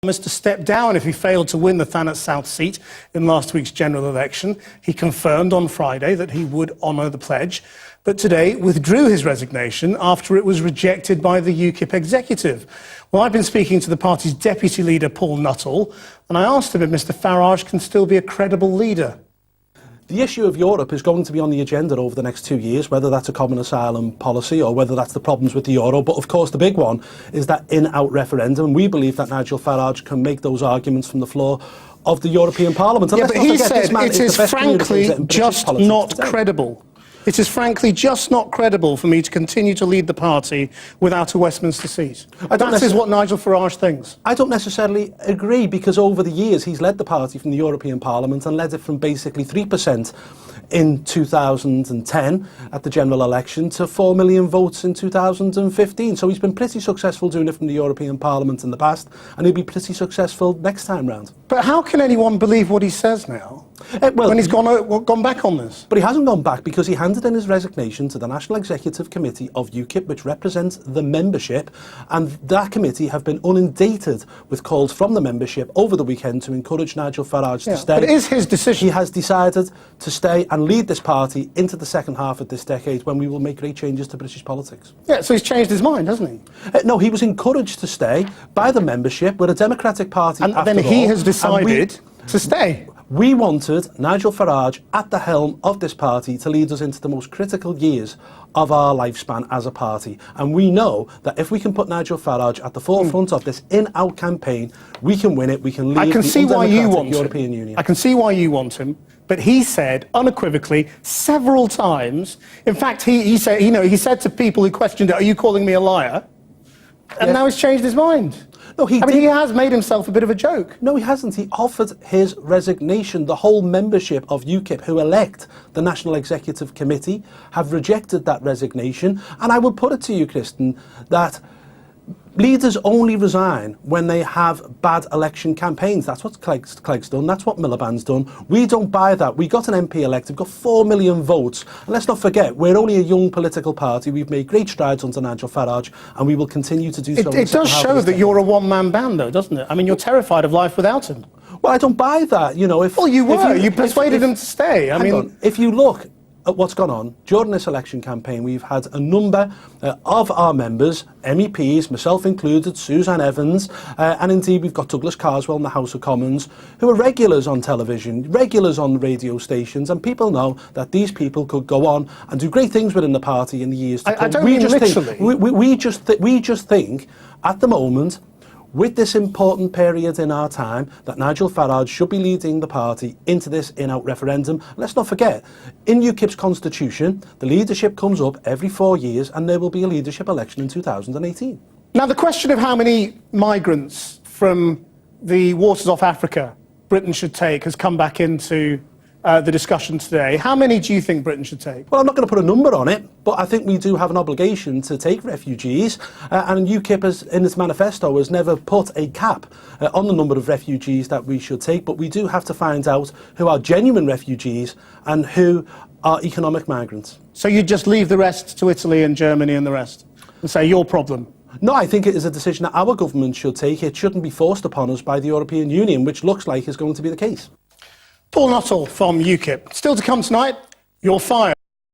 To step down if he failed to win the Thanet South seat in last week's general election. He confirmed on Friday that he would honour the pledge, but today withdrew his resignation after it was rejected by the UKIP executive. Well, I've been speaking to the party's deputy leader, Paul Nuttall, and I asked him if Mr Farage can still be a credible leader. The issue of Europe is going to be on the agenda over the next 2 years, whether that's a common asylum policy or whether that's the problems with the euro. But of course, the big one is that in-out referendum. We believe that Nigel Farage can make those arguments from the floor of the European Parliament. Yeah, but he said it is frankly just not credible. It is frankly just not credible for me to continue to lead the party without a Westminster seat. That is what Nigel Farage thinks. I don't necessarily agree, because over the years he's led the party from the European Parliament and led it from basically 3% in 2010 at the general election to 4 million votes in 2015. So he's been pretty successful doing it from the European Parliament in the past, and he'll be pretty successful next time round. But how can anyone believe what he says now? When he's gone back on this? But he hasn't gone back, because he handed in his resignation to the National Executive Committee of UKIP, which represents the membership, and that committee have been inundated with calls from the membership over the weekend to encourage Nigel Farage to stay. But it is his decision. He has decided to stay and lead this party into the second half of this decade, when we will make great changes to British politics. Yeah, so he's changed his mind, hasn't he? No, he was encouraged to stay by the membership. We're a democratic party, and then he has decided to stay. We wanted Nigel Farage at the helm of this party to lead us into the most critical years of our lifespan as a party. And we know that if we can put Nigel Farage at the forefront of this in-out campaign, we can win it. We can lead the undemocratic European Union. I can see why you want him. But he said unequivocally several times, in fact, he said to people who questioned it, "Are you calling me a liar?" And now he's changed his mind. No, he has made himself a bit of a joke. No, he hasn't. He offered his resignation. The whole membership of UKIP, who elect the National Executive Committee, have rejected that resignation. And I would put it to you, Kristen, that leaders only resign when they have bad election campaigns. That's what Clegg's done. That's what Miliband's done. We don't buy that. We got an MP elected. We've got 4 million votes. And let's not forget, we're only a young political party. We've made great strides under Nigel Farage, and we will continue to do so. It does show that you're a one-man band, though, doesn't it? I mean, you're terrified of life without him. Well, I don't buy that. You know, well, you were. You persuaded him to stay. Hang on. If you look at what's gone on during this election campaign, we've had a number of our members, MEPs, myself included, Suzanne Evans, and indeed we've got Douglas Carswell in the House of Commons, who are regulars on television, regulars on radio stations, and people know that these people could go on and do great things within the party in the years to come. I don't mean literally. We just think at the moment, with this important period in our time, that Nigel Farage should be leading the party into this in-out referendum. Let's not forget, in UKIP's constitution, the leadership comes up every 4 years, and there will be a leadership election in 2018. Now, the question of how many migrants from the waters off Africa Britain should take has come back into the discussion today. How many do you think Britain should take? Well, I'm not going to put a number on it, but I think we do have an obligation to take refugees, and UKIP, in its manifesto, has never put a cap on the number of refugees that we should take, but we do have to find out who are genuine refugees and who are economic migrants. So you just leave the rest to Italy and Germany and the rest and say, your problem? No, I think it is a decision that our government should take. It shouldn't be forced upon us by the European Union, which looks like is going to be the case. Paul Nuttall from UKIP. Still to come tonight, you're fired.